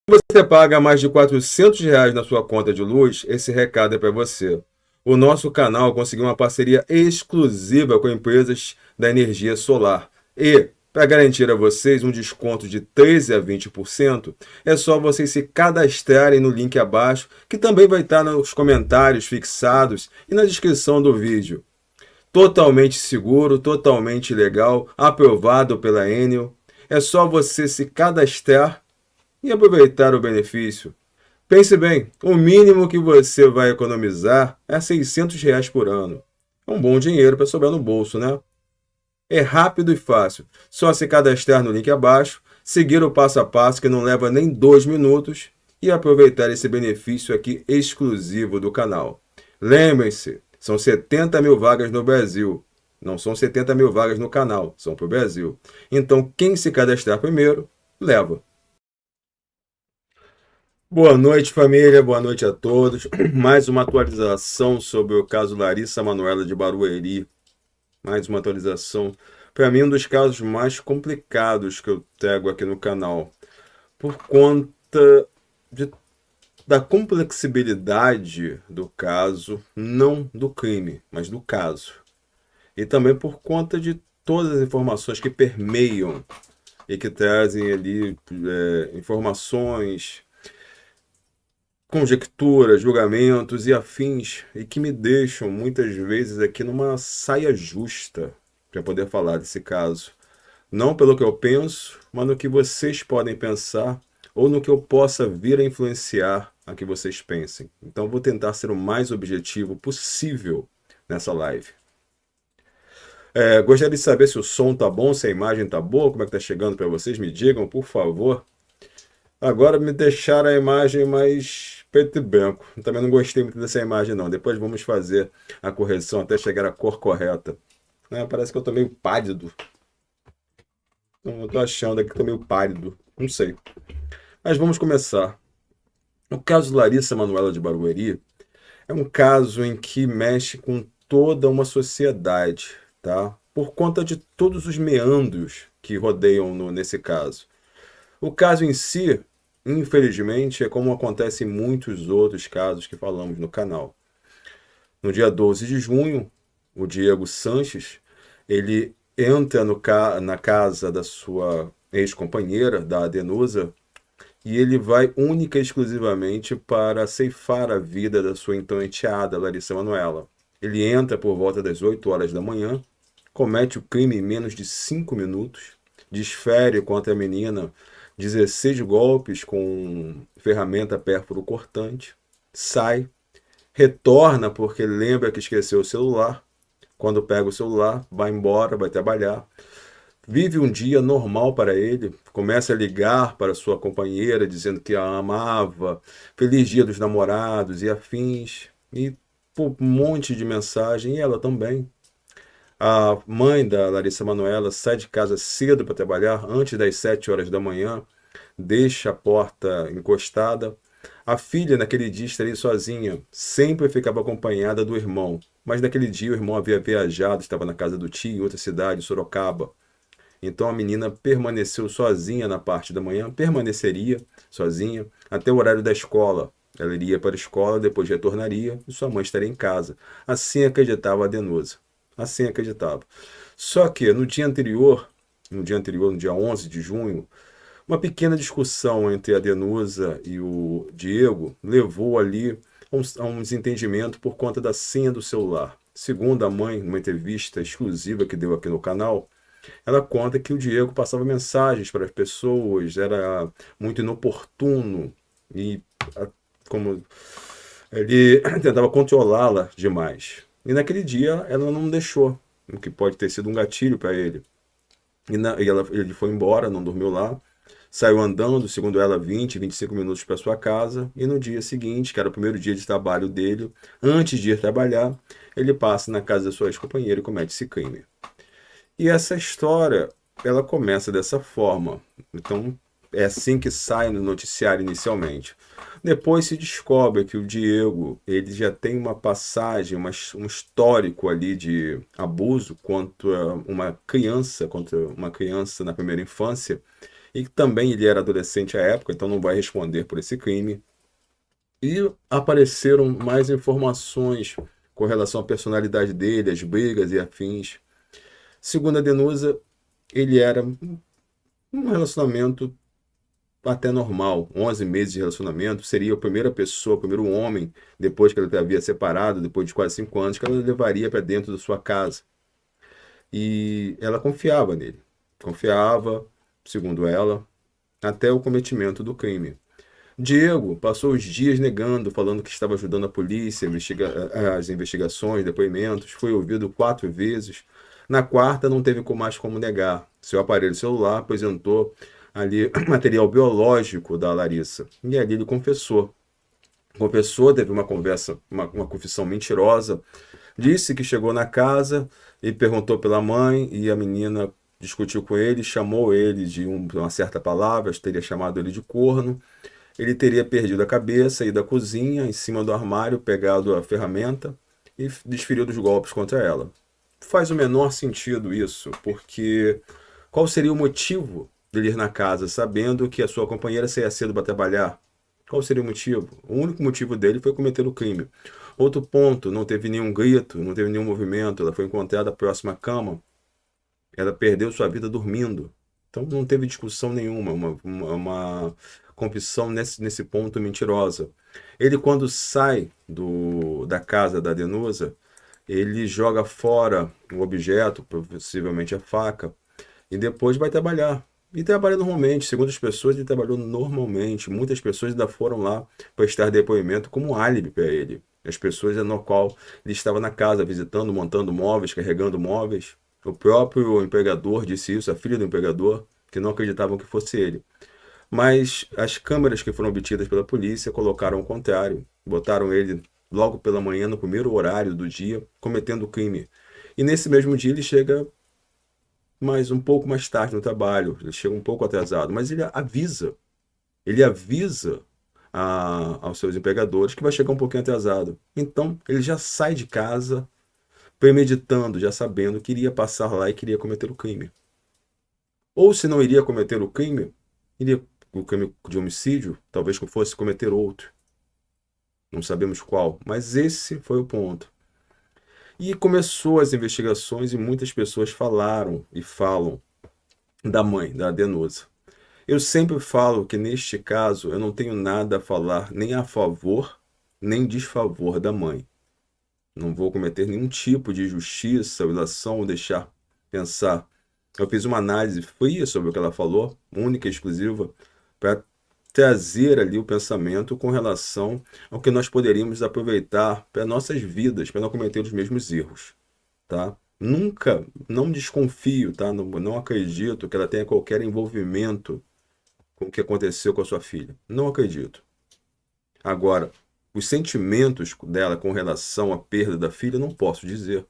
Você paga mais de R$ 400 na sua conta de luz, esse recado é para você. O nosso canal conseguiu uma parceria exclusiva com empresas da energia solar. E, para garantir a vocês um desconto de 13 a 20%, é só vocês se cadastrarem no link abaixo, que também vai estar nos comentários fixados e na descrição do vídeo. Totalmente seguro, totalmente legal, aprovado pela Enel. É só você se cadastrar e aproveitar o benefício. Pense bem, o mínimo que você vai economizar é R$ 600 por ano. É um bom dinheiro para sobrar no bolso, né? É rápido e fácil. Só se cadastrar no link abaixo, seguir o passo a passo que não leva nem 2 minutos e aproveitar esse benefício aqui exclusivo do canal. Lembrem-se, são 70 mil vagas no Brasil. Não são 70 mil vagas no canal, são para o Brasil. Então, quem se cadastrar primeiro, leva. Boa noite, família. Boa noite a todos. Mais uma atualização sobre o caso Larissa Manoela de Barueri. Mais uma atualização. Para mim, um dos casos mais complicados que eu trago aqui no canal. Por conta da complexibilidade do caso, não do crime, mas do caso. E também por conta de todas as informações que permeiam e que trazem ali informações, conjecturas, julgamentos e afins, e que me deixam muitas vezes aqui numa saia justa para poder falar desse caso. Não pelo que eu penso, mas no que vocês podem pensar ou no que eu possa vir a influenciar a que vocês pensem. Então vou tentar ser o mais objetivo possível nessa live. Gostaria de saber se o som tá bom, se a imagem tá boa, como é que tá chegando para vocês, me digam, por favor. Agora me deixaram a imagem mais preto e branco. Também não gostei muito dessa imagem não. Depois vamos fazer a correção até chegar à cor correta. Parece que eu tô meio pálido. Eu tô achando aqui que eu tô meio pálido. Não sei. Mas vamos começar. O caso Larissa Manoela de Barueri é um caso em que mexe com toda uma sociedade, tá? Por conta de todos os meandros que rodeiam nesse caso. O caso em si, infelizmente, é como acontece em muitos outros casos que falamos no canal. No dia 12 de junho, o Diego Sanches, ele entra na casa da sua ex-companheira, da Adenusa, e ele vai única e exclusivamente para ceifar a vida da sua então enteada, Larissa Manoela. Ele entra por volta das 8 horas da manhã, comete o crime em menos de 5 minutos, desfere contra a menina 16 golpes com ferramenta pérfuro cortante, sai, retorna porque lembra que esqueceu o celular. Quando pega o celular, vai embora, vai trabalhar. Vive um dia normal para ele, começa a ligar para sua companheira dizendo que a amava, feliz dia dos namorados e afins, e um monte de mensagem, e ela também. A mãe da Larissa Manoela sai de casa cedo para trabalhar, antes das 7 horas da manhã, deixa a porta encostada. A filha, naquele dia, estaria sozinha, sempre ficava acompanhada do irmão, mas naquele dia o irmão havia viajado, estava na casa do tio, em outra cidade, Sorocaba. Então a menina permaneceu sozinha na parte da manhã, permaneceria sozinha até o horário da escola. Ela iria para a escola, depois retornaria e sua mãe estaria em casa. Assim acreditava a Adenusa. Assim acreditava. Só que no dia anterior, no dia 11 de junho, uma pequena discussão entre a Adenusa e o Diego levou ali a um desentendimento por conta da senha do celular. Segundo a mãe, numa entrevista exclusiva que deu aqui no canal, ela conta que o Diego passava mensagens para as pessoas, era muito inoportuno e como ele tentava controlá-la demais. E naquele dia ela não deixou, o que pode ter sido um gatilho para ele. Ele foi embora, não dormiu lá, saiu andando, segundo ela, 20, 25 minutos para sua casa, e no dia seguinte, que era o primeiro dia de trabalho dele, antes de ir trabalhar, ele passa na casa da sua ex-companheira e comete esse crime. E essa história, ela começa dessa forma. Então, é assim que sai no noticiário inicialmente. Depois se descobre que o Diego, ele já tem uma passagem, um histórico ali de abuso contra uma criança na primeira infância, e também ele era adolescente à época, então não vai responder por esse crime. E apareceram mais informações com relação à personalidade dele, as brigas e afins. Segundo a Denusa, ele era um relacionamento até normal, 11 meses de relacionamento, seria a primeira pessoa, o primeiro homem, depois que ela havia separado, depois de quase 5 anos, que ela levaria para dentro da sua casa. E ela confiava nele, confiava, segundo ela, até o cometimento do crime. Diego passou os dias negando, falando que estava ajudando a polícia, as investigações, depoimentos, foi ouvido 4 vezes. Na quarta, não teve mais como negar. Seu aparelho celular apresentou ali material biológico da Larissa. E ali ele confessou. Confessou, teve uma conversa, uma confissão mentirosa. Disse que chegou na casa e perguntou pela mãe, e a menina discutiu com ele, chamou ele de uma certa palavra, teria chamado ele de corno. Ele teria perdido a cabeça, ido à cozinha, em cima do armário, pegado a ferramenta e desferido os golpes contra ela. Faz o menor sentido isso, porque qual seria o motivo dele ir na casa sabendo que a sua companheira saía cedo para trabalhar? Qual seria o motivo? O único motivo dele foi cometer o crime. Outro ponto, não teve nenhum grito, não teve nenhum movimento, ela foi encontrada próxima à cama, ela perdeu sua vida dormindo. Então não teve discussão nenhuma, uma confissão nesse ponto mentirosa. Ele, quando sai da casa da Denusa, ele joga fora o objeto, possivelmente a faca, e depois vai trabalhar. E trabalha normalmente, segundo as pessoas, ele trabalhou normalmente. Muitas pessoas ainda foram lá prestar depoimento como álibi para ele. As pessoas no qual ele estava na casa, visitando, montando móveis, carregando móveis. O próprio empregador disse isso, a filha do empregador, que não acreditavam que fosse ele. Mas as câmeras que foram obtidas pela polícia colocaram o contrário. Botaram ele logo pela manhã, no primeiro horário do dia, cometendo o crime. E nesse mesmo dia ele chega um pouco mais tarde no trabalho, ele chega um pouco atrasado, mas ele avisa aos seus empregadores que vai chegar um pouquinho atrasado. Então ele já sai de casa premeditando, já sabendo que iria passar lá e queria cometer o crime. Ou se não iria cometer o crime de homicídio, talvez que fosse cometer outro. Não sabemos qual, mas esse foi o ponto. E começou as investigações e muitas pessoas falaram e falam da mãe, da Denusa. Eu sempre falo que neste caso eu não tenho nada a falar nem a favor nem desfavor da mãe. Não vou cometer nenhum tipo de injustiça, violação ou deixar pensar. Eu fiz uma análise fria sobre o que ela falou, única e exclusiva, para trazer ali o pensamento com relação ao que nós poderíamos aproveitar para nossas vidas, para não cometer os mesmos erros, tá? Nunca, não desconfio, tá? Não acredito que ela tenha qualquer envolvimento com o que aconteceu com a sua filha. Não acredito. Agora, os sentimentos dela com relação à perda da filha, não posso dizer.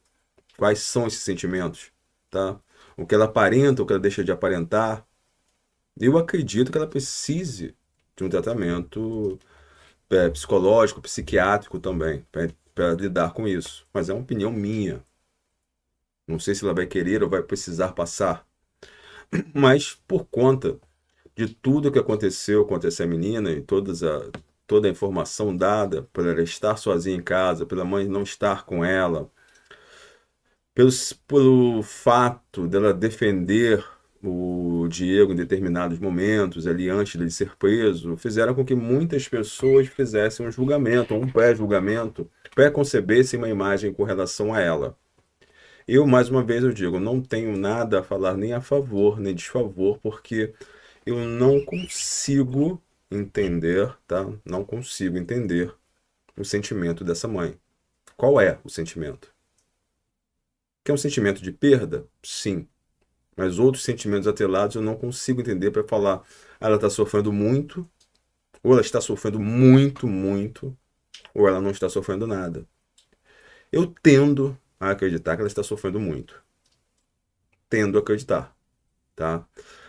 Quais são esses sentimentos, tá? O que ela aparenta, o que ela deixa de aparentar. Eu acredito que ela precise de um tratamento psicológico, psiquiátrico também, para lidar com isso. Mas é uma opinião minha. Não sei se ela vai querer ou vai precisar passar. Mas por conta de tudo que aconteceu com essa menina e toda a informação dada por ela estar sozinha em casa, pela mãe não estar com ela, pelo fato dela defender o Diego em determinados momentos, ali antes de ele ser preso, fizeram com que muitas pessoas fizessem um julgamento, um pré-julgamento, pré-concebessem uma imagem com relação a ela. Eu, mais uma vez, eu digo, não tenho nada a falar nem a favor, nem desfavor, porque eu não consigo entender, tá? Não consigo entender o sentimento dessa mãe. Qual é o sentimento? Que é um sentimento de perda? Sim. Mas outros sentimentos atrelados eu não consigo entender para falar, ela está sofrendo muito, ou ela está sofrendo muito, muito, ou ela não está sofrendo nada. Eu tendo a acreditar que ela está sofrendo muito. Tendo a acreditar, tá?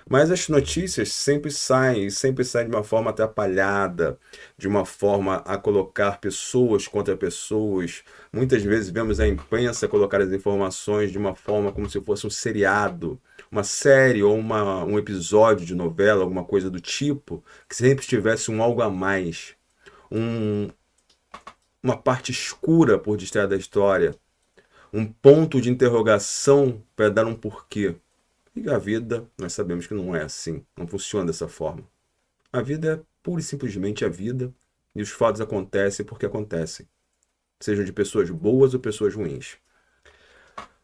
Mas as notícias sempre saem de uma forma atrapalhada, de uma forma a colocar pessoas contra pessoas. Muitas vezes vemos a imprensa colocar as informações de uma forma como se fosse um seriado, uma série ou um episódio de novela, alguma coisa do tipo, que sempre tivesse um algo a mais, um, uma parte escura por detrás da história, um ponto de interrogação para dar um porquê. E a vida, nós sabemos que não é assim, não funciona dessa forma. A vida é pura e simplesmente a vida, e os fatos acontecem porque acontecem, sejam de pessoas boas ou pessoas ruins.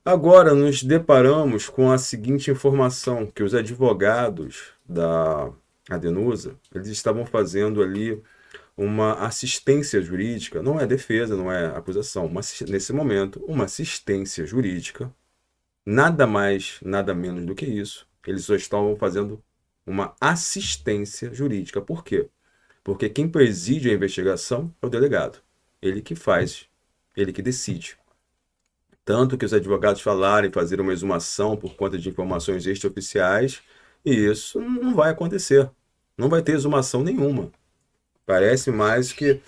Agora nos deparamos com a seguinte informação, que os advogados da Adenusa, eles estavam fazendo ali uma assistência jurídica, não é defesa, não é acusação, mas nesse momento, uma assistência jurídica, nada mais, nada menos do que isso. Eles só estavam fazendo uma assistência jurídica. Por quê? Porque quem preside a investigação é o delegado. Ele que faz, ele que decide. Tanto que os advogados falaram em fazer uma exumação por conta de informações extraoficiais, e isso não vai acontecer. Não vai ter exumação nenhuma. Parece mais que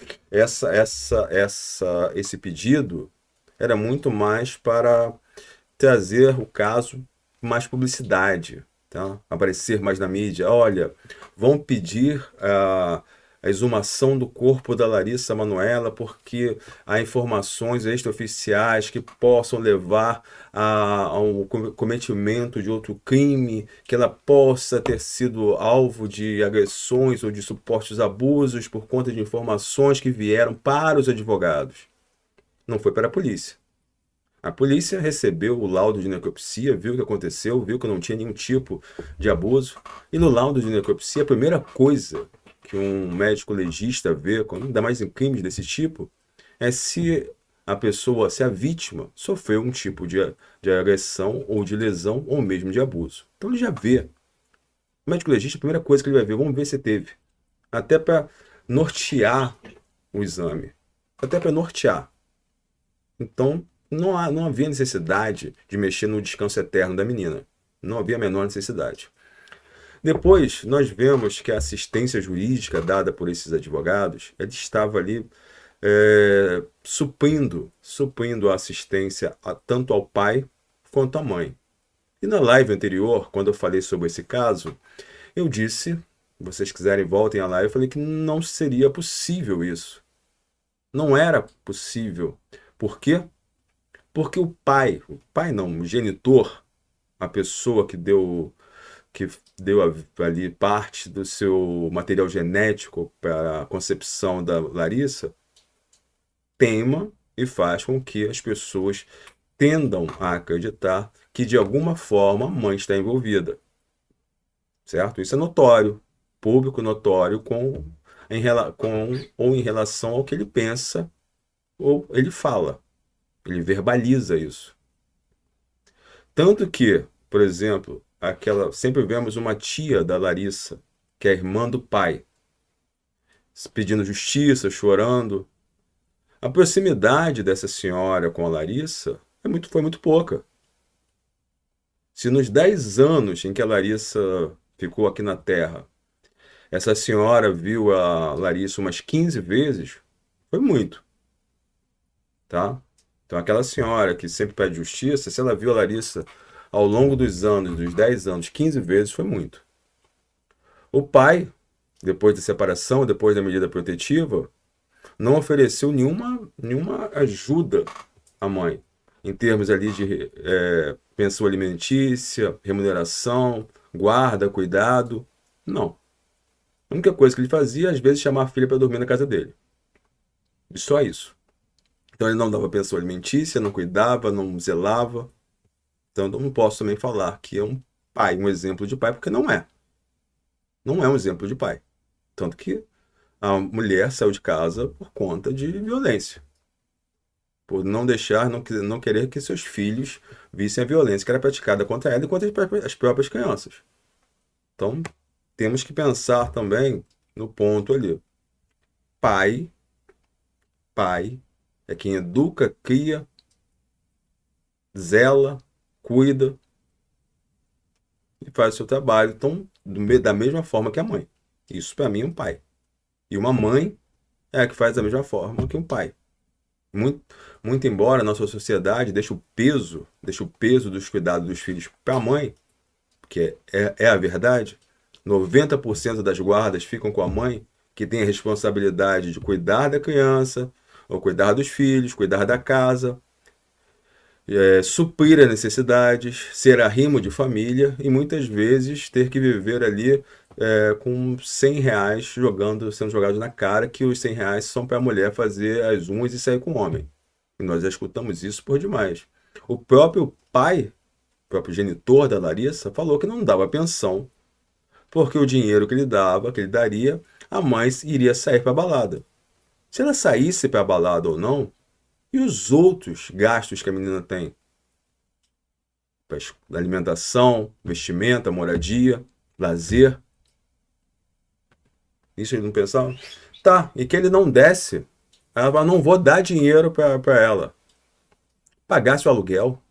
esse pedido era muito mais para trazer o caso com mais publicidade, tá? Aparecer mais na mídia. Olha, vão pedir a exumação do corpo da Larissa Manoela porque há informações extraoficiais que possam levar ao cometimento de outro crime, que ela possa ter sido alvo de agressões ou de supostos abusos por conta de informações que vieram para os advogados. Não foi para a polícia. A polícia recebeu o laudo de necropsia, viu o que aconteceu, viu que não tinha nenhum tipo de abuso. E no laudo de necropsia, a primeira coisa que um médico legista vê, ainda mais em crimes desse tipo, é se a pessoa, se a vítima sofreu um tipo de agressão ou de lesão ou mesmo de abuso. Então ele já vê. O médico legista, a primeira coisa que ele vai ver, vamos ver se teve. Até para nortear o exame. Até para nortear. Então, não havia necessidade de mexer no descanso eterno da menina. Não havia a menor necessidade. Depois, nós vemos que a assistência jurídica dada por esses advogados, ele estava ali suprindo a assistência tanto ao pai quanto à mãe. E na live anterior, quando eu falei sobre esse caso, eu disse, se vocês quiserem voltem à live, eu falei que não seria possível isso. Não era possível. Por quê? Porque o pai não, o genitor, a pessoa que deu ali parte do seu material genético para a concepção da Larissa, teima e faz com que as pessoas tendam a acreditar que de alguma forma a mãe está envolvida. Certo? Isso é notório, público notório ou em relação ao que ele pensa ou ele fala. Ele verbaliza isso. Tanto que, por exemplo, sempre vemos uma tia da Larissa, que é a irmã do pai, pedindo justiça, chorando. A proximidade dessa senhora com a Larissa foi muito pouca. Se nos 10 anos em que a Larissa ficou aqui na Terra, essa senhora viu a Larissa umas 15 vezes, foi muito. Tá? Então, aquela senhora que sempre pede justiça, se ela viu a Larissa ao longo dos anos, dos 10 anos, 15 vezes, foi muito. O pai, depois da separação, depois da medida protetiva, não ofereceu nenhuma ajuda à mãe, em termos ali de pensão alimentícia, remuneração, guarda, cuidado. Não. A única coisa que ele fazia, às vezes, chamar a filha para dormir na casa dele. E só isso. Então ele não dava pensão alimentícia, não cuidava, não zelava. Então eu não posso também falar que é um pai, um exemplo de pai, porque não é. Não é um exemplo de pai. Tanto que a mulher saiu de casa por conta de violência. Por não deixar, não querer que seus filhos vissem a violência que era praticada contra ela e contra as próprias crianças. Então, temos que pensar também no ponto ali. Pai é quem educa, cria, zela, cuida e faz o seu trabalho. Então, da mesma forma que a mãe. Isso para mim é um pai. E uma mãe é a que faz da mesma forma que um pai. Muito embora a nossa sociedade deixe o peso dos cuidados dos filhos para a mãe, porque é a verdade, 90% das guardas ficam com a mãe, que tem a responsabilidade de cuidar da criança, ou cuidar dos filhos, cuidar da casa, suprir as necessidades, ser arrimo de família e muitas vezes ter que viver ali com R$ 100 sendo jogados na cara, que os R$ 100 são para a mulher fazer as unhas e sair com o homem. E nós já escutamos isso por demais. O próprio pai, o próprio genitor da Larissa, falou que não dava pensão, porque o dinheiro que ele dava, que ele daria, a mãe iria sair para a balada. Se ela saísse para a balada ou não, e os outros gastos que a menina tem? Alimentação, vestimenta, moradia, lazer. Isso ele não pensava? Tá, e que ele não desse. Ela fala, não vou dar dinheiro para ela. Pagasse o aluguel,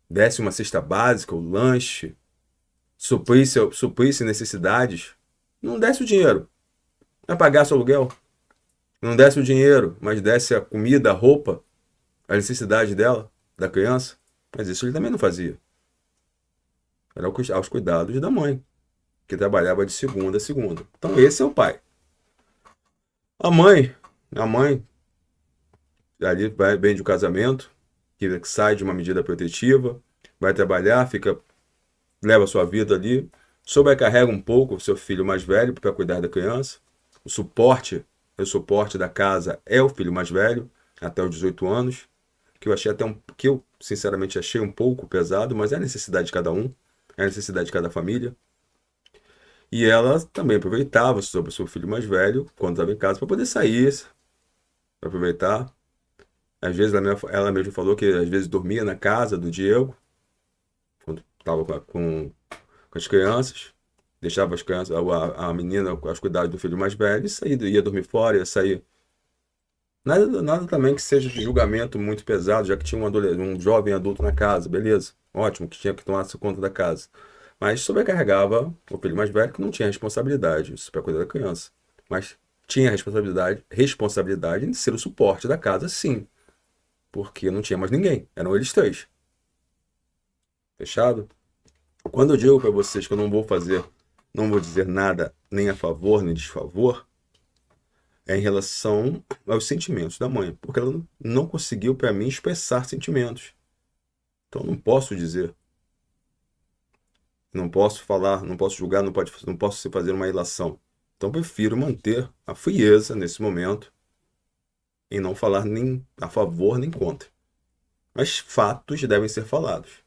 desse uma cesta básica, o lanche, suprisse necessidades, não desse o dinheiro. Não pagasse o aluguel, não desse o dinheiro, mas desse a comida, a roupa, a necessidade dela, da criança. Mas isso ele também não fazia. Era aos cuidados da mãe, que trabalhava de segunda a segunda. Então esse é o pai. A mãe ali vem de um casamento, que sai de uma medida protetiva, vai trabalhar, leva a sua vida ali, sobrecarrega um pouco o seu filho mais velho para cuidar da criança. O suporte da casa é o filho mais velho, até os 18 anos, que eu achei que eu sinceramente achei um pouco pesado, mas é a necessidade de cada um, é a necessidade de cada família. E ela também aproveitava sobre o seu filho mais velho, quando estava em casa, para poder sair, para aproveitar. Às vezes ela mesma falou que às vezes dormia na casa do Diego, quando estava com as crianças, deixava as crianças, a menina aos cuidados do filho mais velho, e ia dormir fora, ia sair. Nada também que seja de julgamento muito pesado, já que tinha um jovem adulto na casa, beleza, ótimo, que tinha que tomar conta da casa. Mas sobrecarregava o filho mais velho, que não tinha responsabilidade isso para cuidar da criança. Mas tinha responsabilidade em ser o suporte da casa, sim. Porque não tinha mais ninguém, eram eles três. Fechado? Quando eu digo para vocês que eu não vou dizer nada nem a favor nem desfavor, é em relação aos sentimentos da mãe, porque ela não conseguiu para mim expressar sentimentos. Então eu não posso dizer, não posso falar, não posso julgar, não posso fazer uma ilação. Então eu prefiro manter a frieza nesse momento e não falar nem a favor nem contra. Mas fatos devem ser falados.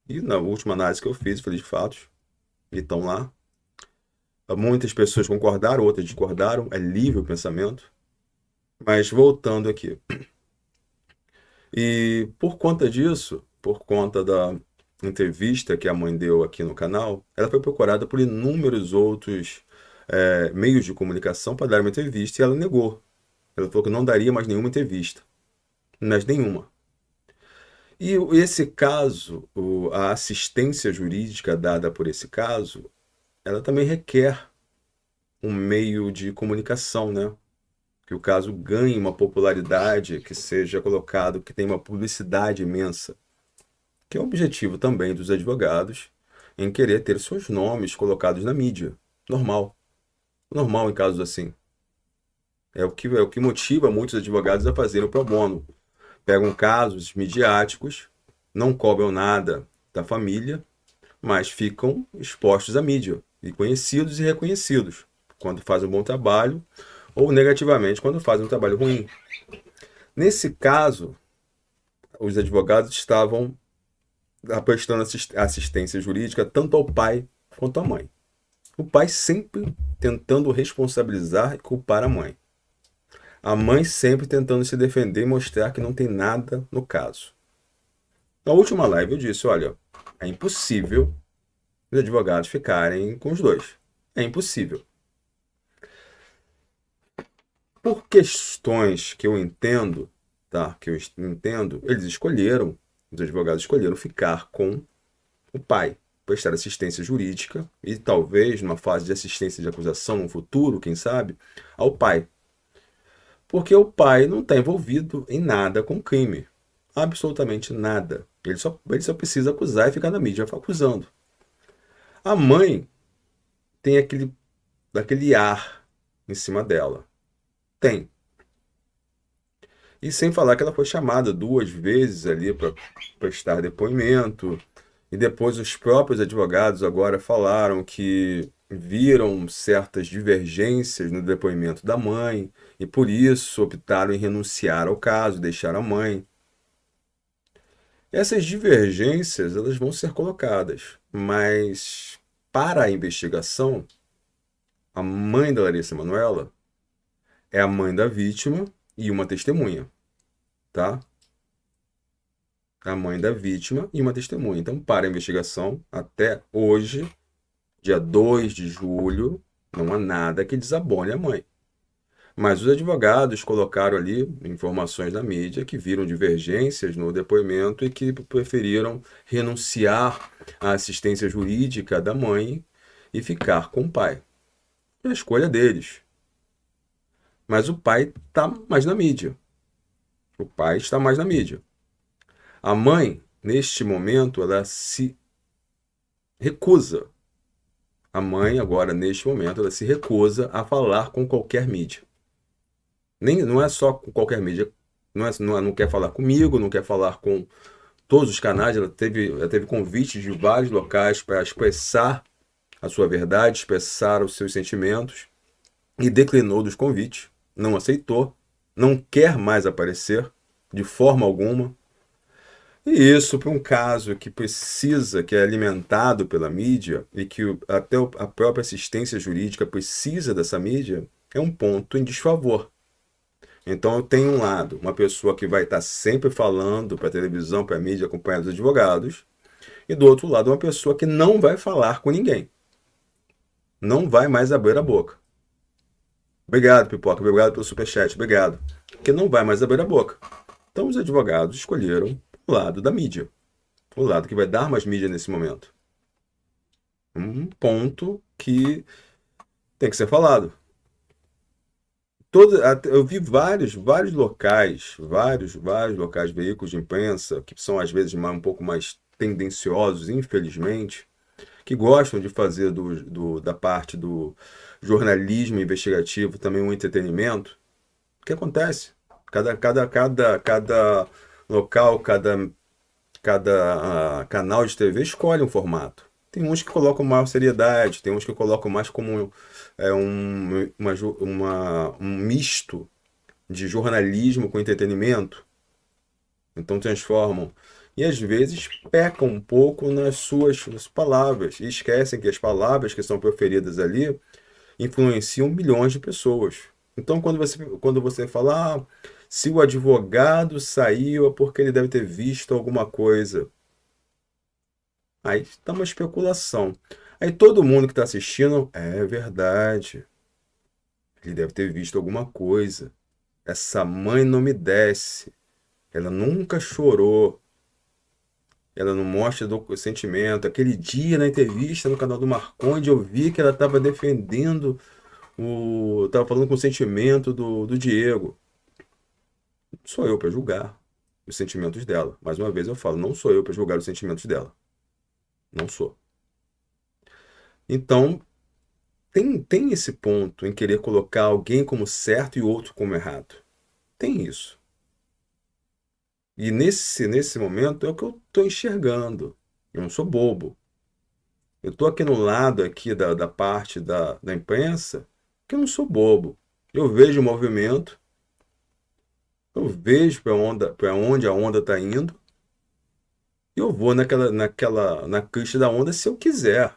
E na última análise que eu fiz, falei de fatos, e estão lá. Muitas pessoas concordaram, outras discordaram, é livre o pensamento. Mas voltando aqui. E por conta disso, por conta da entrevista que a mãe deu aqui no canal, ela foi procurada por inúmeros outros meios de comunicação para dar uma entrevista e ela negou. Ela falou que não daria mais nenhuma entrevista. Mas nenhuma. E esse caso, a assistência jurídica dada por esse caso, ela também requer um meio de comunicação, né? Que o caso ganhe uma popularidade, que seja colocado, que tenha uma publicidade imensa, que é o objetivo também dos advogados em querer ter seus nomes colocados na mídia. Normal. Normal em casos assim. É o que motiva muitos advogados a fazerem o pro bono. Pegam casos midiáticos, não cobram nada da família, mas ficam expostos à mídia, e conhecidos e reconhecidos, quando fazem um bom trabalho, ou negativamente quando fazem um trabalho ruim. Nesse caso, os advogados estavam prestando assistência jurídica tanto ao pai quanto à mãe. O pai sempre tentando responsabilizar e culpar a mãe. A mãe sempre tentando se defender e mostrar que não tem nada no caso. Na última live eu disse, olha, é impossível os advogados ficarem com os dois. É impossível. Por questões que eu entendo, tá? Os advogados escolheram ficar com o pai, prestar assistência jurídica e talvez numa fase de assistência de acusação no futuro, quem sabe, ao pai. Porque o pai não está envolvido em nada com crime. Absolutamente nada. Ele só precisa acusar e ficar na mídia acusando. A mãe tem aquele ar em cima dela. Tem. E sem falar que ela foi chamada 2 vezes ali para prestar depoimento. E depois os próprios advogados agora falaram que viram certas divergências no depoimento da mãe e por isso optaram em renunciar ao caso, deixar a mãe. Essas divergências, elas vão ser colocadas, mas para a investigação, a mãe da Larissa Manoela é a mãe da vítima e uma testemunha, tá? A mãe da vítima e uma testemunha. Então, para a investigação, até hoje, dia 2 de julho, não há nada que desabone a mãe. Mas os advogados colocaram ali informações na mídia que viram divergências no depoimento e que preferiram renunciar à assistência jurídica da mãe e ficar com o pai. É a escolha deles. Mas o pai está mais na mídia. O pai está mais na mídia. A mãe, neste momento, ela se recusa. A mãe, agora, neste momento, ela se recusa a falar com qualquer mídia. Não é só com qualquer mídia. Não quer falar comigo, não quer falar com todos os canais. Ela teve convites de vários locais para expressar a sua verdade, expressar os seus sentimentos e declinou dos convites. Não aceitou, não quer mais aparecer de forma alguma. E isso para um caso que precisa, que é alimentado pela mídia e que até a própria assistência jurídica precisa dessa mídia, é um ponto em desfavor. Então eu tenho um lado, uma pessoa que vai estar sempre falando para a televisão, para a mídia, acompanhando os advogados, e do outro lado uma pessoa que não vai falar com ninguém. Não vai mais abrir a boca. Obrigado, Pipoca, obrigado pelo superchat, obrigado. Que não vai mais abrir a boca. Então os advogados escolheram o lado da mídia, o lado que vai dar mais mídia nesse momento. Um ponto que tem que ser falado. Eu vi vários locais, vários locais, veículos de imprensa, que são às vezes um pouco mais tendenciosos, infelizmente, que gostam de fazer da parte do jornalismo investigativo também um entretenimento. O que acontece? Cada local, cada canal de TV escolhe um formato. Tem uns que colocam mais seriedade, tem uns que colocam mais como um misto de jornalismo com entretenimento. Então transformam. E às vezes pecam um pouco nas suas palavras e esquecem que as palavras que são proferidas ali influenciam milhões de pessoas. Então quando você fala, se o advogado saiu é porque ele deve ter visto alguma coisa. Aí está uma especulação. Aí todo mundo que está assistindo, é verdade. Ele deve ter visto alguma coisa. Essa mãe não me desce. Ela nunca chorou. Ela não mostra do sentimento. Aquele dia na entrevista no canal do Marconde, eu vi que ela estava defendendo estava falando com o sentimento do Diego. Não sou eu para julgar os sentimentos dela. Mais uma vez eu falo, não sou eu para julgar os sentimentos dela. Não sou. Então, tem esse ponto em querer colocar alguém como certo e outro como errado. Tem isso. E nesse momento é o que eu estou enxergando. Eu não sou bobo. Eu estou aqui no lado aqui da parte da imprensa que eu não sou bobo. Eu vejo o movimento, eu vejo para onde a onda está indo, e eu vou na crista da onda se eu quiser.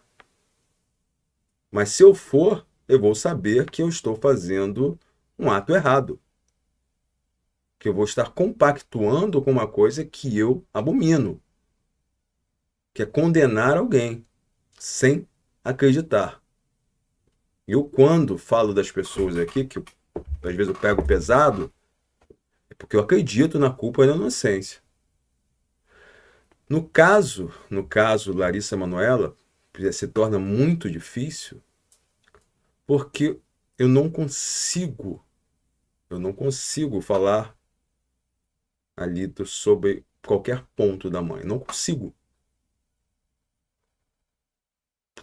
Mas se eu for, eu vou saber que eu estou fazendo um ato errado. Que eu vou estar compactuando com uma coisa que eu abomino. Que é condenar alguém sem acreditar. Eu, quando falo das pessoas aqui, que às vezes eu pego pesado, é porque eu acredito na culpa e na inocência. No caso Larissa Manoela, se torna muito difícil porque eu não consigo falar ali sobre qualquer ponto da mãe. Não consigo.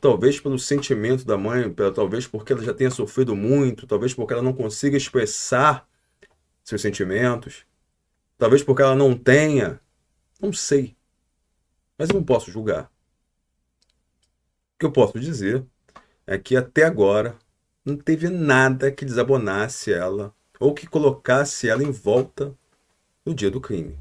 Talvez pelo sentimento da mãe, talvez porque ela já tenha sofrido muito, talvez porque ela não consiga expressar seus sentimentos, talvez porque ela não tenha, não sei. Mas eu não posso julgar. O que eu posso dizer é que até agora não teve nada que desabonasse ela ou que colocasse ela em volta no dia do crime.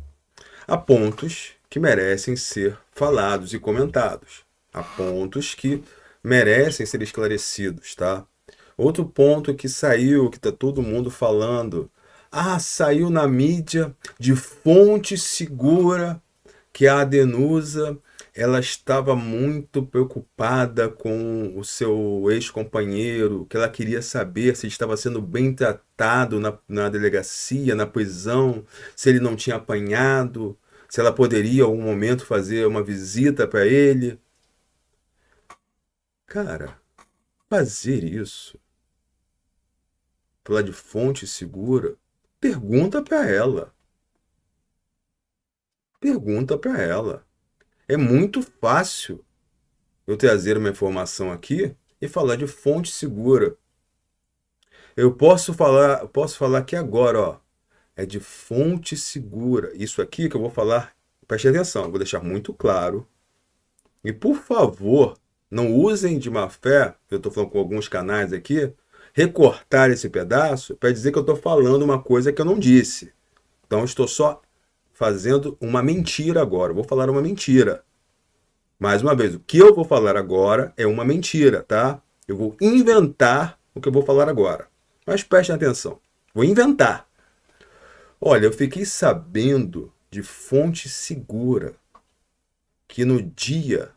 Há pontos que merecem ser falados e comentados. Há pontos que merecem ser esclarecidos, tá? Outro ponto que saiu, que tá todo mundo falando. Ah, saiu na mídia de fonte segura que a Adenusa ela estava muito preocupada com o seu ex-companheiro, que ela queria saber se estava sendo bem tratado na delegacia, na prisão, se ele não tinha apanhado, se ela poderia em algum momento fazer uma visita para ele. Cara, fazer isso, falar de fonte segura, pergunta para ela. Pergunta para ela. É muito fácil eu trazer uma informação aqui e falar de fonte segura. Eu posso falar aqui agora, ó. É de fonte segura. Isso aqui que eu vou falar, preste atenção, vou deixar muito claro. E por favor, não usem de má fé, eu estou falando com alguns canais aqui, recortar esse pedaço para dizer que eu estou falando uma coisa que eu não disse. Então eu estou só fazendo uma mentira agora. Eu vou falar uma mentira. Mais uma vez, o que eu vou falar agora é uma mentira, tá? Eu vou inventar o que eu vou falar agora. Mas prestem atenção. Vou inventar. Olha, eu fiquei sabendo de fonte segura que no dia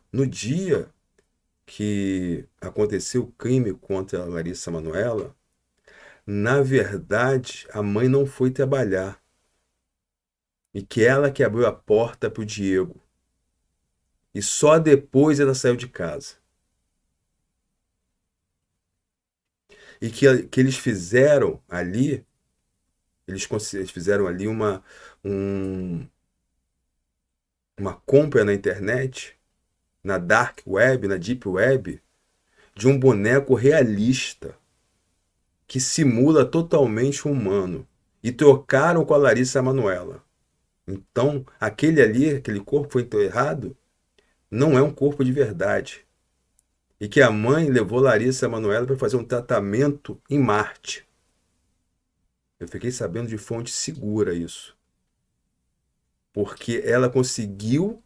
que aconteceu o crime contra a Larissa Manoela, na verdade, a mãe não foi trabalhar. E que ela que abriu a porta para o Diego. E só depois ela saiu de casa. E que eles fizeram ali, eles fizeram ali uma compra na internet, na dark web, na deep web, de um boneco realista que simula totalmente um humano. E trocaram com a Larissa Manoela. Então, aquele ali, aquele corpo foi enterrado, não é um corpo de verdade. E que a mãe levou Larissa Manoela para fazer um tratamento em Marte. Eu fiquei sabendo de fonte segura isso. Porque ela conseguiu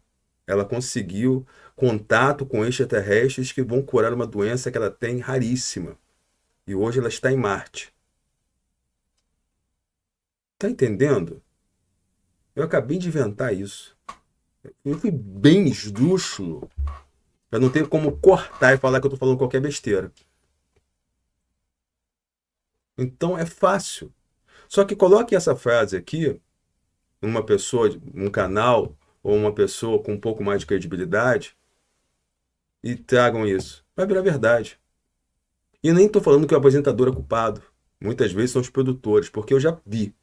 contato com extraterrestres que vão curar uma doença que ela tem raríssima. E hoje ela está em Marte. Tá entendendo? Eu acabei de inventar isso. Eu fui bem esdrúxulo para não ter como cortar e falar que eu estou falando qualquer besteira. Então é fácil. Só que coloque essa frase aqui, uma pessoa, um canal, ou uma pessoa com um pouco mais de credibilidade, e tragam isso. Vai virar verdade. E nem estou falando que o apresentador é culpado. Muitas vezes são os produtores, porque eu já vi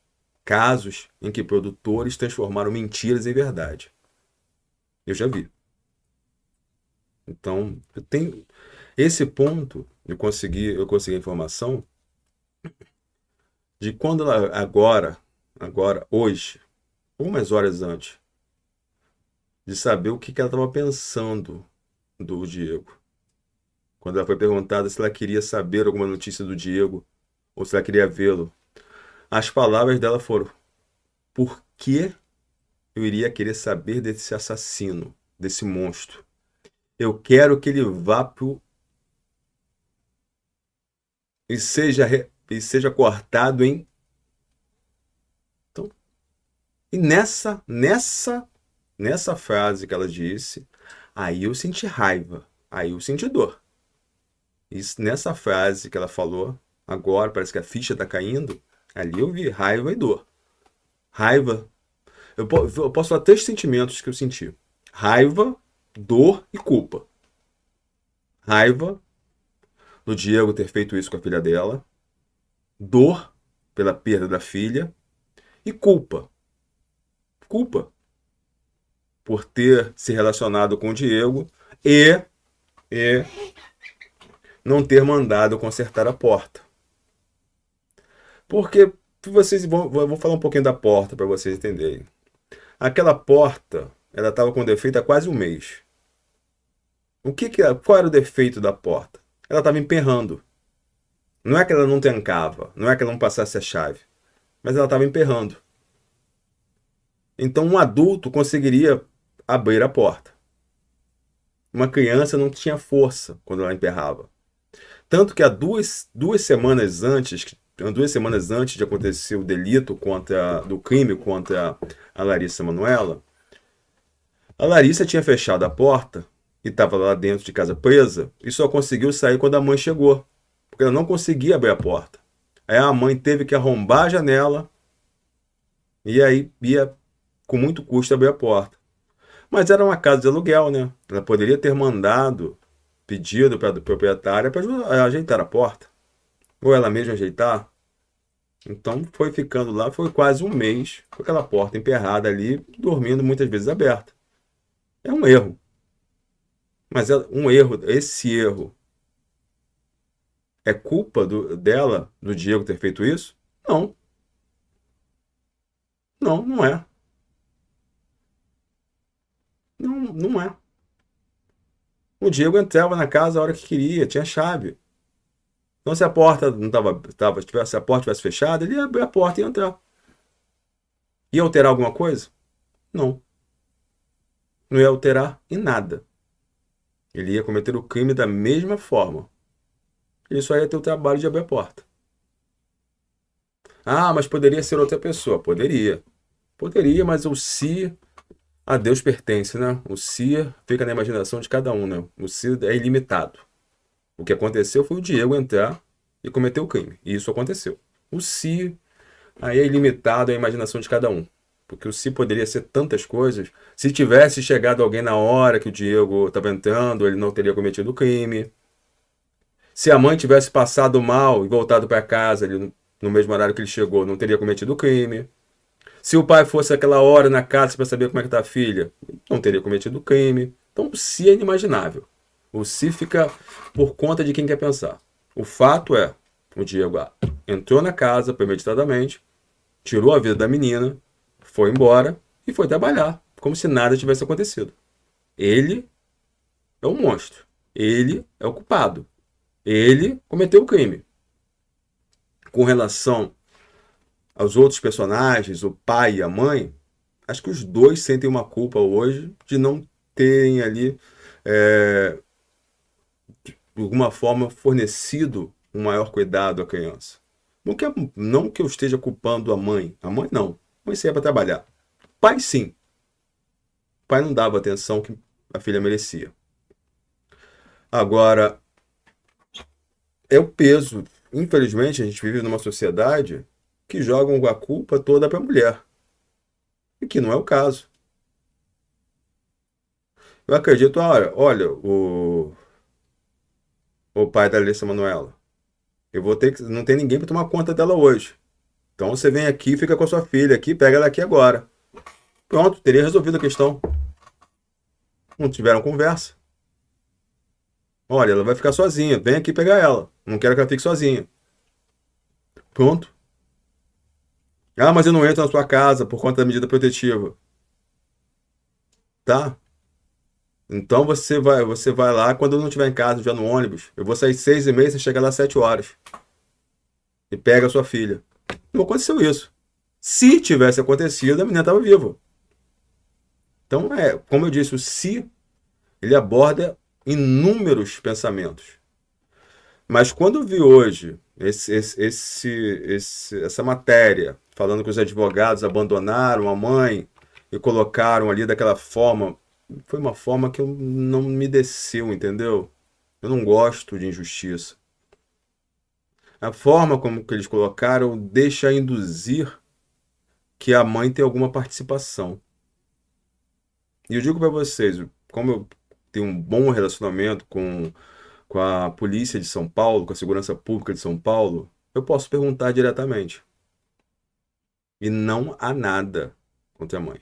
casos em que produtores transformaram mentiras em verdade. Eu já vi. Então, eu tenho esse ponto, eu consegui a informação de quando ela agora, hoje, umas horas antes, de saber o que ela estava pensando do Diego. Quando ela foi perguntada se ela queria saber alguma notícia do Diego ou se ela queria vê-lo. As palavras dela foram: por que eu iria querer saber desse assassino, desse monstro? Eu quero que ele vá pro e seja cortado em. Então, e nessa frase que ela disse, aí eu senti raiva, aí eu senti dor. Isso, nessa frase que ela falou, agora parece que a ficha tá caindo, ali eu vi raiva e dor. Raiva. Eu posso falar três sentimentos que eu senti: raiva, dor e culpa. Raiva do Diego ter feito isso com a filha dela, dor pela perda da filha e culpa. Culpa. por ter se relacionado com o Diego e não ter mandado consertar a porta. Porque vocês vou falar um pouquinho da porta para vocês entenderem. Aquela porta, ela estava com defeito há quase um mês. Qual era o defeito da porta? Ela estava emperrando. Não é que ela não trancava, não é que ela não passasse a chave, mas ela estava emperrando. Então um adulto conseguiria abrir a porta. Uma criança não tinha força quando ela emperrava. Tanto que há duas semanas antes de acontecer o delito do crime contra a Larissa Manoela, a Larissa tinha fechado a porta e estava lá dentro de casa presa e só conseguiu sair quando a mãe chegou, porque ela não conseguia abrir a porta. Aí a mãe teve que arrombar a janela e aí ia com muito custo abrir a porta. Mas era uma casa de aluguel, né? Ela poderia ter pedido para a proprietária para ajeitar a porta, ou ela mesma ajeitar. Então foi ficando lá, foi quase um mês com aquela porta emperrada ali, dormindo muitas vezes aberta. É um erro. Mas esse erro é culpa dela, do Diego ter feito isso? Não. Não, não é. Não, não é. O Diego entrava na casa a hora que queria, tinha chave. Então se a porta não se a porta tivesse fechada, ele ia abrir a porta e ia entrar. Ia alterar alguma coisa? Não. Não ia alterar em nada. Ele ia cometer o crime da mesma forma. Ele só ia ter o trabalho de abrir a porta. Ah, mas poderia ser outra pessoa. Poderia. Poderia, mas o se a Deus pertence, né? O se fica na imaginação de cada um, né? O se é ilimitado. O que aconteceu foi o Diego entrar e cometer o crime. E isso aconteceu. O se aí é ilimitado à imaginação de cada um. Porque o se poderia ser tantas coisas. Se tivesse chegado alguém na hora que o Diego estava entrando, ele não teria cometido o crime. Se a mãe tivesse passado mal e voltado para casa ali no mesmo horário que ele chegou, não teria cometido o crime. Se o pai fosse aquela hora na casa para saber como é que está a filha, não teria cometido o crime. Então o se é inimaginável. O se fica por conta de quem quer pensar. O fato é, o Diego entrou na casa premeditadamente, tirou a vida da menina, foi embora e foi trabalhar, como se nada tivesse acontecido. Ele é um monstro. Ele é o culpado. Ele cometeu o crime. Com relação aos outros personagens, o pai e a mãe, acho que os dois sentem uma culpa hoje de não terem ali, de alguma forma, fornecido um maior cuidado à criança. Não que eu esteja culpando a mãe. A mãe não. A mãe saía para trabalhar. O pai sim. O pai não dava a atenção que a filha merecia. Agora, é o peso. Infelizmente, a gente vive numa sociedade que jogam a culpa toda para a mulher. E que não é o caso. Eu acredito, olha, o pai da Alessa Manoela. Eu vou ter que. Não tem ninguém para tomar conta dela hoje. Então você vem aqui, fica com a sua filha aqui, pega ela aqui agora. Pronto, teria resolvido a questão. Não tiveram conversa. Olha, ela vai ficar sozinha, vem aqui pegar ela. Não quero que ela fique sozinha. Pronto. Ah, mas eu não entro na sua casa por conta da medida protetiva. Tá? Então você vai lá quando eu não estiver em casa, já no ônibus. Eu vou sair 6h30, você chega lá às 7 horas. E pega a sua filha. Não aconteceu isso. Se tivesse acontecido, a menina estava viva. Então, como eu disse, o se, ele aborda inúmeros pensamentos. Mas quando eu vi hoje essa matéria, falando que os advogados abandonaram a mãe e colocaram ali daquela forma, foi uma forma que não me desceu, entendeu? Eu não gosto de injustiça. A forma como que eles colocaram deixa induzir que a mãe tem alguma participação. E eu digo para vocês, como eu tenho um bom relacionamento com a polícia de São Paulo, com a segurança pública de São Paulo, eu posso perguntar diretamente. E não há nada contra a mãe.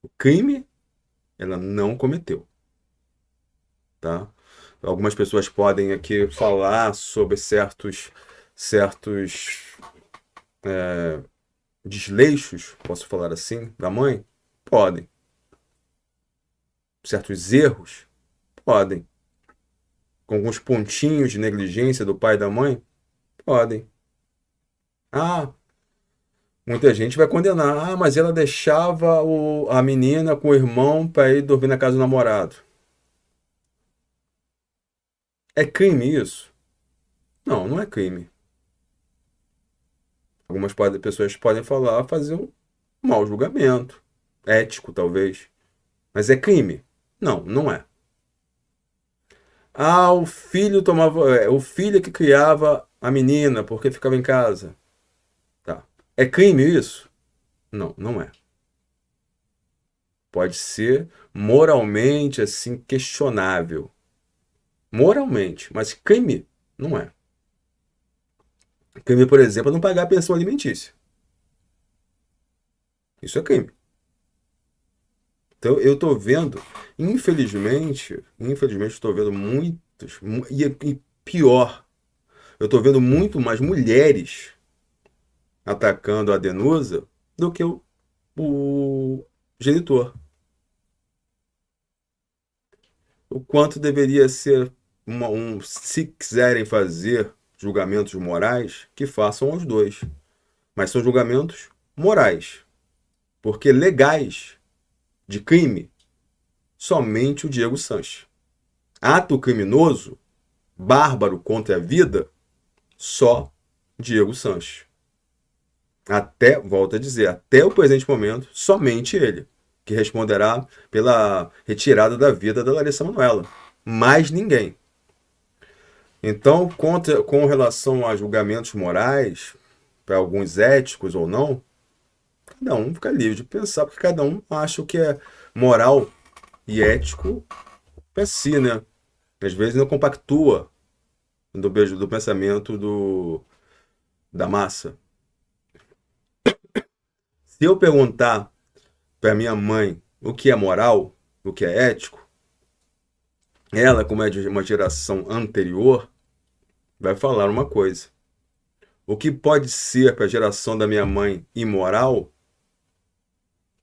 O crime ela não cometeu, tá? Algumas pessoas podem aqui falar sobre certos desleixos, posso falar assim, da mãe? Podem. Certos erros? Podem. Com alguns pontinhos de negligência do pai e da mãe? Podem. Ah, muita gente vai condenar. Ah, mas ela deixava a menina com o irmão para ir dormir na casa do namorado. É crime isso? Não, não é crime. Pessoas podem falar, fazer um mau julgamento. Ético, talvez. Mas é crime? Não, não é. Ah, o filho tomava. O filho que criava a menina porque ficava em casa. Tá. É crime isso? Não, não é. Pode ser moralmente assim questionável. Moralmente, mas crime não é. Crime, por exemplo, é não pagar a pensão alimentícia. Isso é crime. Então eu estou vendo, infelizmente estou vendo muitos, e pior, eu estou vendo muito mais mulheres atacando a Denusa do que o genitor. O quanto deveria ser se quiserem fazer julgamentos morais, que façam os dois. Mas são julgamentos morais. Porque legais de crime, somente o Diego Sanches. Ato criminoso, bárbaro contra a vida, só Diego Sanches. Até, volto a dizer, até o presente momento, somente ele, que responderá pela retirada da vida da Larissa Manoela. Mais ninguém. Então, com relação a julgamentos morais, para alguns éticos ou não, cada um fica livre de pensar, porque cada um acha o que é moral e ético para si, né? Às vezes não compactua do pensamento da massa. Se eu perguntar para minha mãe o que é moral, o que é ético, ela, como é de uma geração anterior, vai falar uma coisa. O que pode ser para a geração da minha mãe imoral,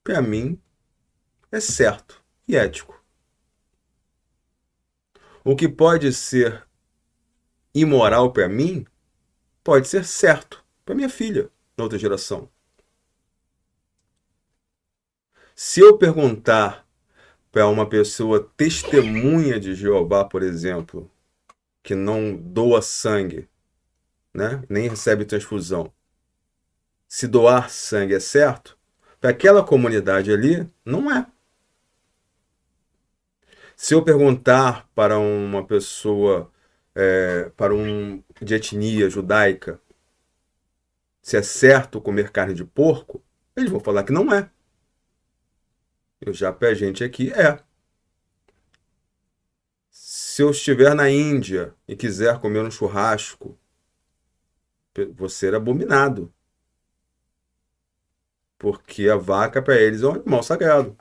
para mim é certo e ético. O que pode ser imoral para mim, pode ser certo para minha filha, na outra geração. Se eu perguntar para uma pessoa testemunha de Jeová, por exemplo, que não doa sangue, né, nem recebe transfusão, se doar sangue é certo, para aquela comunidade ali, não é. Se eu perguntar para uma pessoa, para um de etnia judaica, se é certo comer carne de porco, eles vão falar que não é. Eu já para a gente aqui é. Se eu estiver na Índia e quiser comer um churrasco, vou ser abominado. Porque a vaca para eles é um animal sagrado.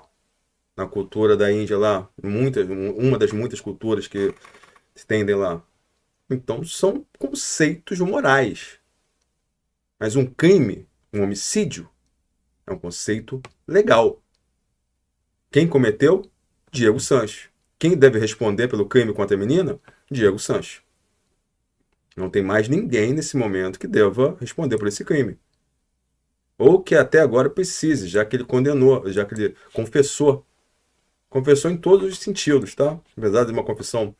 Na cultura da Índia lá, uma das muitas culturas que se tendem lá. Então são conceitos morais. Mas um crime, um homicídio, é um conceito legal. Quem cometeu? Diego Sanches. Quem deve responder pelo crime contra a menina? Diego Sanches. Não tem mais ninguém nesse momento que deva responder por esse crime. Ou que até agora precise, já que ele condenou, já que ele confessou. Confessou em todos os sentidos, tá? Apesar de uma confissão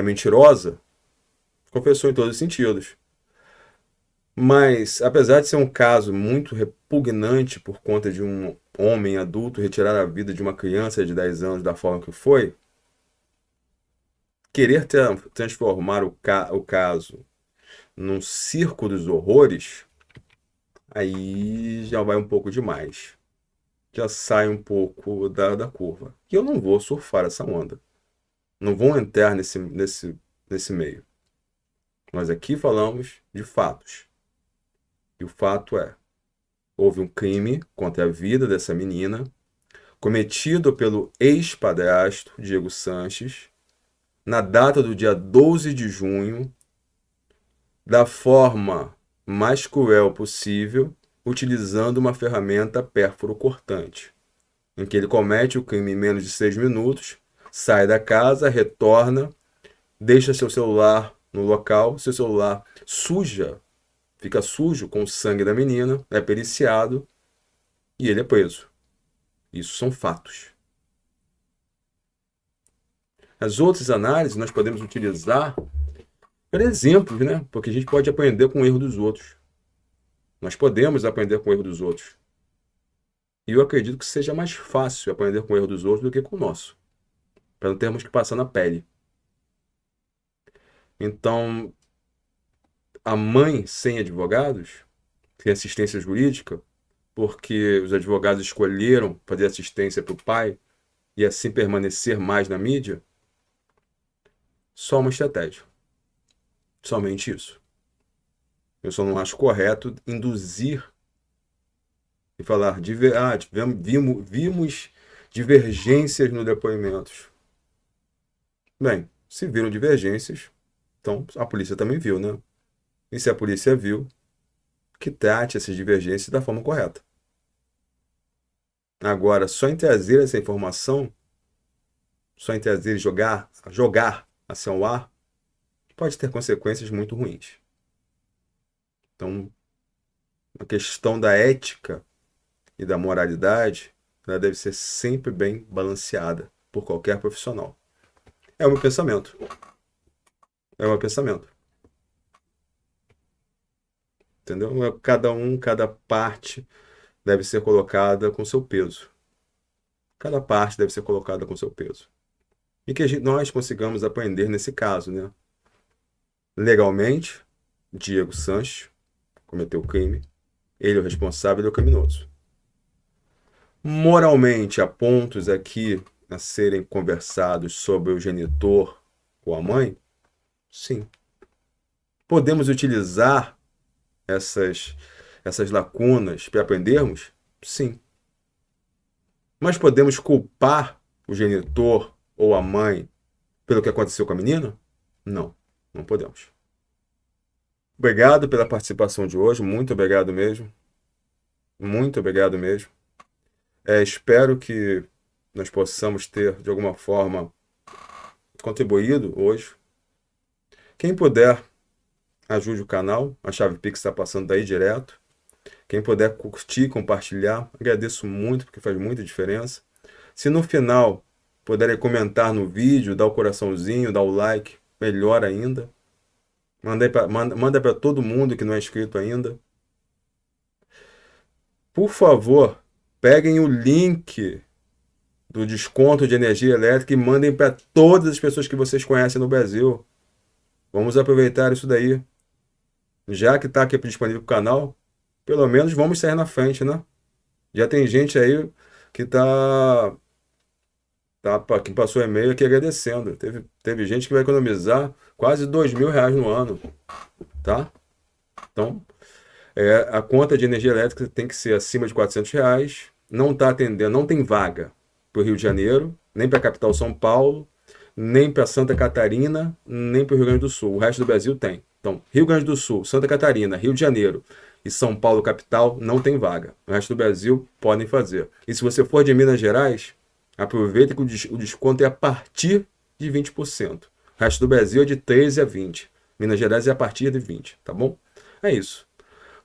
mentirosa, confessou em todos os sentidos. Mas, apesar de ser um caso muito repugnante por conta de um homem adulto retirar a vida de uma criança de 10 anos da forma que foi, querer transformar o caso num circo dos horrores, aí já vai um pouco demais. Já sai um pouco da curva. E eu não vou surfar essa onda. Não vou entrar nesse meio. Nós aqui falamos de fatos. E o fato é, houve um crime contra a vida dessa menina, cometido pelo ex-padrasto Diego Sanches, na data do dia 12 de junho, da forma mais cruel possível, utilizando uma ferramenta pérfuro-cortante, em que ele comete o crime em menos de 6 minutos, sai da casa, retorna, deixa seu celular no local, seu celular fica sujo com o sangue da menina, é periciado e ele é preso. Isso são fatos. As outras análises nós podemos utilizar por exemplos, né? Porque a gente pode aprender com o erro dos outros. Nós podemos aprender com o erro dos outros. E eu acredito que seja mais fácil aprender com o erro dos outros do que com o nosso, para não termos que passar na pele. Então, a mãe sem advogados, sem assistência jurídica, porque os advogados escolheram fazer assistência para o pai e assim permanecer mais na mídia, só uma estratégia. Somente isso. Eu só não acho correto induzir e falar, vimos divergências no depoimentos. Bem, se viram divergências, então a polícia também viu, né? E se a polícia viu, que trate essas divergências da forma correta. Agora, só em trazer essa informação, só em trazer e jogar assim ao ar, pode ter consequências muito ruins. Então, a questão da ética e da moralidade, ela deve ser sempre bem balanceada por qualquer profissional. É o meu pensamento. É o meu pensamento. Entendeu? Cada parte deve ser colocada com seu peso. Cada parte deve ser colocada com seu peso. E que nós consigamos aprender nesse caso, né? Legalmente, Diego Sanches cometeu o crime. Ele é o responsável, ele é o criminoso. Moralmente, há pontos aqui a serem conversados sobre o genitor ou a mãe? Sim. Podemos utilizar essas lacunas para aprendermos? Sim. Mas podemos culpar o genitor ou a mãe pelo que aconteceu com a menina? Não, não podemos. Obrigado pela participação de hoje, muito obrigado mesmo. Muito obrigado mesmo. Espero que nós possamos ter, de alguma forma, contribuído hoje. Quem puder, ajude o canal. A chave Pix está passando daí direto. Quem puder curtir, compartilhar, agradeço muito, porque faz muita diferença. Se no final puderem comentar no vídeo, dar o coraçãozinho, dar o like, melhor ainda. Manda para todo mundo que não é inscrito ainda. Por favor, peguem o link do desconto de energia elétrica e mandem para todas as pessoas que vocês conhecem no Brasil. Vamos aproveitar isso daí. Já que está aqui disponível para o canal, pelo menos vamos sair na frente, né? Já tem gente aí que que passou e-mail aqui agradecendo. Teve gente que vai economizar quase R$ 2.000 no ano, tá? Então, a conta de energia elétrica tem que ser acima de R$ 400. Não está atendendo, não tem vaga para o Rio de Janeiro, nem para a capital São Paulo, nem para Santa Catarina, nem para o Rio Grande do Sul. O resto do Brasil tem. Então, Rio Grande do Sul, Santa Catarina, Rio de Janeiro e São Paulo, capital, não tem vaga. O resto do Brasil podem fazer. E se você for de Minas Gerais, aproveita que o desconto é a partir de 20%. O resto do Brasil é de 13% a 20%. Minas Gerais é a partir de 20%, tá bom? É isso.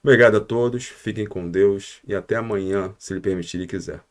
Obrigado a todos, fiquem com Deus e até amanhã, se Ele permitir e quiser.